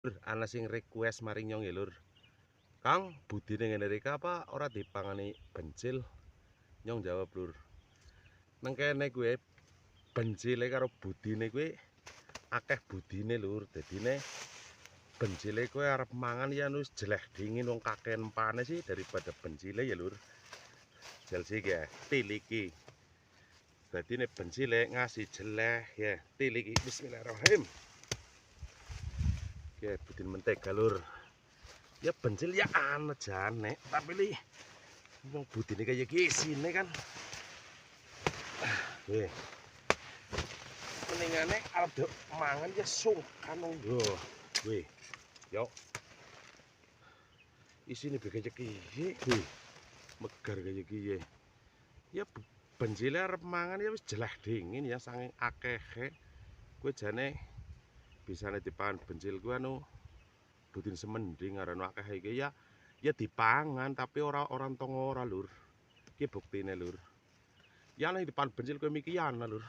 Lur, ana sing request maring nyong ya, Lur. Kang, budine ngene iki apa ora dipangani bencil? Nyong jawab, Lur. Nang kene kuwi bencile karo budine kuwi akeh budine, Lur. Dadine bencile kuwi arep mangan ya wis jeleh dingin wong kakean empane sih daripada bencile ya, Lur. Jel siki ya, tiliki. Dadi nek bencile ngasih jeleh ya, tiliki. Bismillahirrahmanirrahim. Oke, budin mentega, Lur. Ya bencil ya ana jane, tapi li wong budine kaya gisine kan. Nggih. Meningane arep dok mangan ya sungkan wong yo. Wih. Yo. Isine be kaya kiye. Wih. Megar kaya kiye. Ya bencile arep mangan ya wis jelah dingin ya saking akehe. Kuwi jane bisane dipangan bencil kuwi anu budin semending arane akeh iki ya dipangan tapi ora entong ora, Lur. Iki buktine, Lur. Ya nek dipangan bencil kowe mikian, Lur.